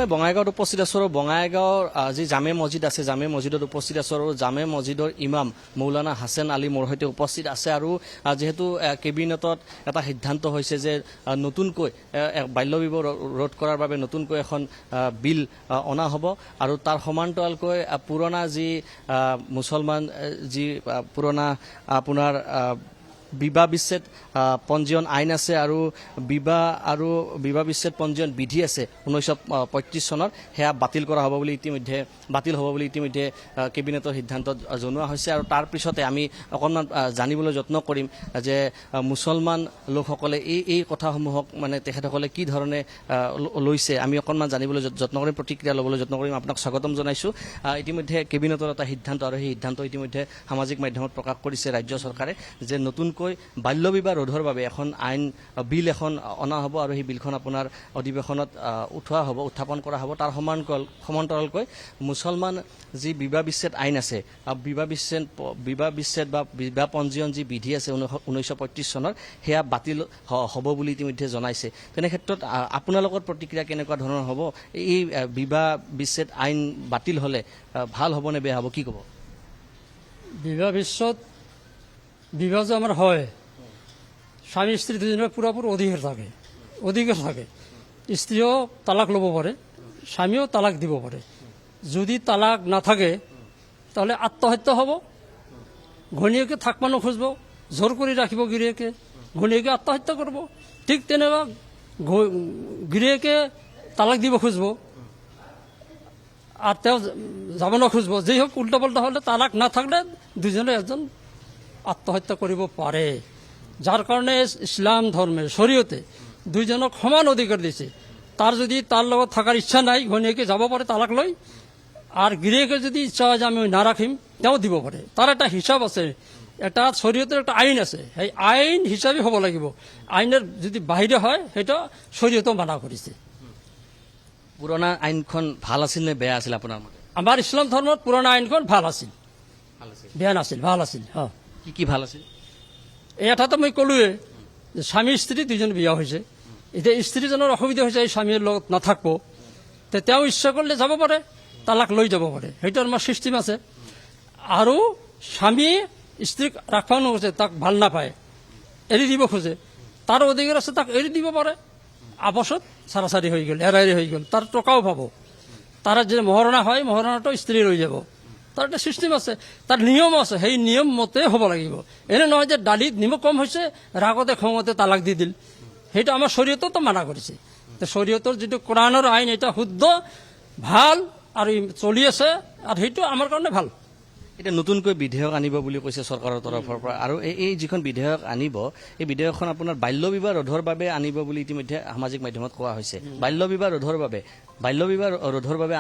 মই বঙাইগাঁৱত উপস্থিত আছোঁ আৰু বঙাইগাঁৱৰ যি জামে মছজিদ আছে জামে মছজিদত উপস্থিত আছোঁ আৰু জামে মছজিদৰ ইমাম মৌলানা হাছেন আলী মোৰ সৈতে উপস্থিত আছে আৰু যিহেতু কেবিনেটত এটা সিদ্ধান্ত হৈছে যে নতুনকৈ বাল্য বিবাহ ৰোধ কৰাৰ বাবে নতুনকৈ এখন বিল অনা হ'ব আৰু তাৰ সমান্তৰালকৈ পুৰণা যি মুছলমান যি পুৰণা আপোনাৰ বিবাহ বিচ্ছেদ পঞ্জীয়ন আইন আছে আৰু বিবাহ বিচ্ছেদ পঞ্জীয়ন বিধি আছে 1935 চনৰ সেয়া বাতিল হ'ব বুলি ইতিমধ্যে কেবিনেটৰ সিদ্ধান্তত জনোৱা হৈছে আৰু তাৰ পিছতে আমি অকণমান জানিবলৈ যত্ন কৰিম যে মুছলমান লোকসকলে এই কথাসমূহক মানে তেখেতসকলে কি ধৰণে লৈছে আমি অকণমান জানিবলৈ যত্ন কৰিম, প্ৰতিক্ৰিয়া ল'বলৈ যত্ন কৰিম। আপোনাক স্বাগতম জনাইছোঁ। ইতিমধ্যে কেবিনেটৰ এটা সিদ্ধান্ত আৰু সেই সিদ্ধান্ত ইতিমধ্যে সামাজিক মাধ্যমত প্ৰকাশ কৰিছে ৰাজ্য চৰকাৰে যে নতুনকৈ বাল্য বিবাহ ৰোধৰ বাবে এখন বিল এখন অনা হ'ব আৰু সেই বিলখন আপোনাৰ অধিৱেশনত উত্থাপন কৰা হ'ব। তাৰ সমান্তৰালকৈ মুছলমান যি বিবাহ বিচ্ছেদ আইন আছে বিবাহ বিচ্ছেদ বা বিবাহ পঞ্জীয়ন যি বিধি আছে 1935 চনৰ সেয়া বাতিল হ'ব বুলি ইতিমধ্যে জনাইছে। তেনে ক্ষেত্ৰত আপোনালোকৰ প্ৰতিক্ৰিয়া কেনেকুৱা ধৰণৰ হ'ব? এই বিবাহ বিচ্ছেদ আইন বাতিল হ'লে ভাল হ'ব নে বেয়া হ'ব, কি ক'ব? বিবাহ যে আমার হয় স্বামী স্ত্রী দুজনের পুরোপুরি অধিকার থাকে স্ত্রীও তালাক ল'ব পারে, স্বামীও তালাক দিব পারে। যদি তালাক না থাকে তাহলে আত্মহত্যা হব, ঘনীয়েকে থাকবা নোখোঁজব, জোর করে রাখিব গিৰিয়েকে, ঘনীয়েকে আত্মহত্যা কৰব। ঠিক তেনেকুৱা গিৰিয়েকে তালাক দিব খুঁজব আর তেও যাব নোখোঁজব। যেই হোক উল্টা পাল্টা হলে তালাক না থাকলে দুজনে একজন আত্মহত্যা কৰিব পাৰে। যাৰ কাৰণে ইছলাম ধৰ্মে শৰীয়তে দুইজনক সমান অধিকাৰ দিছে। তাৰ যদি তাৰ লগত থকাৰ ইচ্ছা নাই ঘনীয়েকে যাব পাৰে তালাক লৈ, আৰু গিৰিয়েকে যদি ইচ্ছা হয় যে আমি নাৰাখিম তেওঁ দিব পাৰে। তাৰ এটা হিচাপ আছে, এটা শৰীয়তেৰ একটা আইন আছে, সেই আইন হিসাবে হ'ব লাগিব। আইনেৰ যদি বাহিৰে হয় সেটা শৰীয়তেও মানা কৰিছে। পুৰণা আইনখন ভাল আছিল নে বেয়া আছিল আপোনাৰ মতে? আমাৰ ইছলাম ধৰ্মত পুৰণা আইনখন ভাল আছিল, বেয়া নাছিল, ভাল আছিল। কি ভাল আছিল? এটাতো মই ক'লোৱে যে স্বামী স্ত্ৰী দুজন বিয়া হৈছে, এতিয়া স্ত্ৰীজনৰ অসুবিধা হৈছে এই স্বামীৰ লগত নাথাকব, তেওঁ ইচ্ছা কৰিলে যাব পাৰে, তালাক লৈ যাব পাৰে, সেইটো আমাৰ চিষ্টেম আছে। আৰু স্বামী স্ত্ৰীক ৰাখবা নোখোজে, তাক ভাল নাপায়, এৰি দিব খোজে, তাৰ অধিকাৰ আছে, তাক এৰি দিব পাৰে। আপছত চাৰাচাৰি হৈ গ'ল, এৰাই হৈ গ'ল, তাৰ টকাও পাব, তাৰ যে মহাৰণা হয় মহাৰণাটো স্ত্ৰী লৈ যাব। তাৰ এটা চিষ্টেম আছে, তাৰ নিয়ম আছে, সেই নিয়ম মতে হ'ব লাগিব। এনে নহয় যে দালিত নিমখ কম হৈছে ৰাগতে খঙতে তালাক দি দিল, সেইটো আমাৰ শৰীয়ততো মানা কৰিছে। শৰীয়তৰ যিটো কোৰাণৰ আইন এটা শুদ্ধ ভাল আৰু চলি আছে, আৰু সেইটো আমাৰ কাৰণে ভাল। এতিয়া নতুনকৈ বিধেয়ক আনিব বুলি কৈছে চৰকাৰৰ তৰফৰ পৰা, আৰু এই যিখন বিধেয়ক আনিব এই বিধেয়কখন আপোনাৰ বাল্য বিবাহ ৰোধৰ বাবে আনিব বুলি ইতিমধ্যে সামাজিক মাধ্যমত কোৱা হৈছে। বাল্য বিবাহ ৰোধৰ বাবে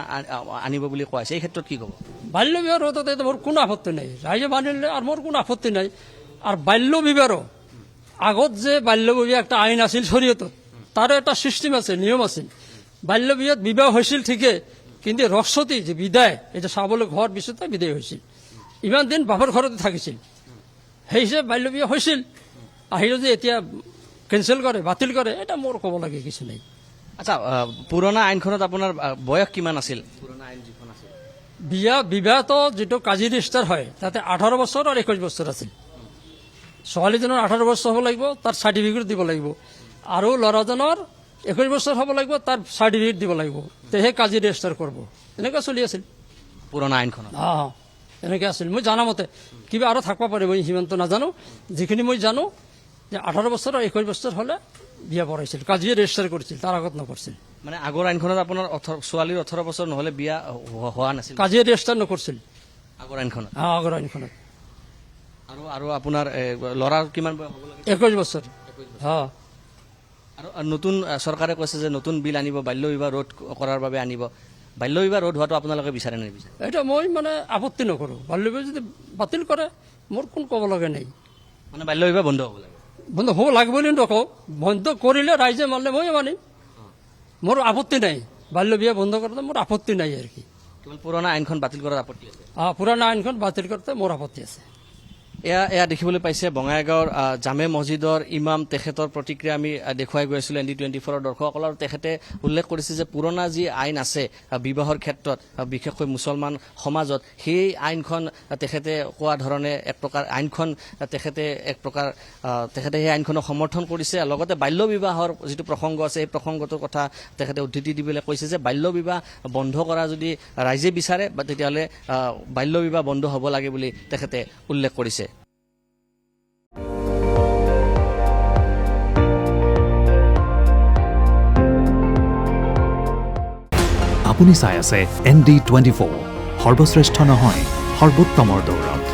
আনিব বুলি কোৱা হৈছে, এই ক্ষেত্ৰত কি ক'ব? বাল্য বিবাহ ৰোধত মোৰ কোনো আপত্তি নাই, ৰাইজে মানিলে আৰু মোৰ কোনো আপত্তি নাই। আৰু বাল্য বিবাহ আগত যে বাল্য বিবাহ একটা আইন আছিল শৰীয়তত, তাৰো এটা চিষ্টেম আছে, নিয়ম আছিল। বাল্য বিবাহত বিবাহ হৈছিল ঠিকেই, কিন্তু ৰসতী যে বিদায়, এটা চাবলৈ ঘৰ পিছতে বিদায় হৈছিল, ইমান দিন বাপৰ ঘৰতে থাকিছিল, সেই হিচাপে বাল্য বিবাহ হৈছিল। আহিলে যে এতিয়া কেঞ্চেল কৰে, বাতিল কৰে, এটা মোৰ ক'ব লাগে কিছু নাই। আচ্ছা, পুৰণা আইনখনত আপোনাৰ বয়স কিমান আছিল? পুৰণা আইন যিখন আছিল বিবাহটো যিটো কাজী ৰেজিষ্টাৰ হয় তাতে 18 বছৰ আৰু 21 বছৰ আছিল। ছোৱালীজনৰ 18 বছৰ হ'ব লাগিব, তাৰ চাৰ্টিফিকেট দিব লাগিব, আৰু ল'ৰাজনৰ 21 বছৰ হ'ব লাগিব, তাৰ চাৰ্টিফিকেট দিব লাগিব, তেহে কাজী ৰেজিষ্টাৰ কৰিব। এনেকুৱা চলি আছিল পুৰণা আইনখনত। এনেকৈ আছিল মই জানামতে, কিবা আৰু থাকিব পাৰে মই সিমানটো নাজানো। যিখিনি মই জানো যে 18 বছৰ আৰু 21 বছৰ হ'লে বিয়া পঢ়াইছিল, কাজীয়ে ৰেজিষ্টাৰ কৰিছিল, তাৰ আগত নকৰিছিল। মানে আগৰ আইনখনত আপোনাৰ ছোৱালীৰ 18 বছৰ নহ'লে বিয়া হোৱা নাছিল, কাজীয়ে ৰেজিষ্টাৰ নকৰিছিল আগৰ আইনখনত। আগৰ আইনখনত। আৰু আপোনাৰ ল'ৰাৰ কিমান বয়স হ'ব লাগে? 21 বছৰ। আৰু নতুন চৰকাৰে কৈছে যে নতুন বিল আনিব, বাল্য বিবাহ ৰোধ কৰাৰ বাবে আনিব। বাল্য বিবাহ ৰোধ হোৱাটো আপোনালোকে বিচাৰে নে নিবিচাৰে? এটা মই মানে আপত্তি নকৰোঁ, বাল্য বিবাহ যদি বাতিল কৰে মোৰ কোন ক'ব লগা নাই। মানে বাল্য বিবাহ বন্ধ হ'ব লাগে? বন্ধ হ'ব লাগে বুলি নকওঁ, বন্ধ কৰিলে ৰাইজে মানিলে ময়ো মানিম, মোৰ আপত্তি নাই। বাল্য বিবাহ বন্ধ কৰোঁতে মোৰ আপত্তি নাই আৰু কি। কেৱল পুৰণা আইনখন বাতিল কৰাৰ আপত্তি আছে? পুৰণা আইনখন বাতিল কৰোঁতে মোৰ আপত্তি আছে। এয়া দেখিবলৈ পাইছে বঙাইগাঁৱৰ জামে মছজিদৰ ইমাম তেখেতৰ প্ৰতিক্ৰিয়া আমি দেখুৱাই গৈ আছিলোঁ ND24 দৰ্শকসকল আৰু তেখেতে উল্লেখ কৰিছে যে পুৰণা যি আইন আছে বিবাহৰ ক্ষেত্ৰত বিশেষকৈ মুছলমান সমাজত সেই আইনখন তেখেতে কোৱা ধৰণে এক প্ৰকাৰ আইনখন তেখেতে সেই আইনখনক সমৰ্থন কৰিছে লগতে বাল্য বিবাহৰ যিটো প্ৰসংগ আছে সেই প্ৰসংগটোৰ কথা তেখেতে উদ্ধৃতি দিবলৈ কৈছে যে বাল্য বিবাহ বন্ধ কৰা যদি ৰাইজে বিচাৰে তেতিয়াহ'লে বাল্য বিবাহ বন্ধ হ'ব লাগে বুলি তেখেতে উল্লেখ কৰিছে আপুনি চাই আছে ND24 সৰ্বশ্ৰেষ্ঠ নহয় সৰ্বোত্তমৰ দৌৰত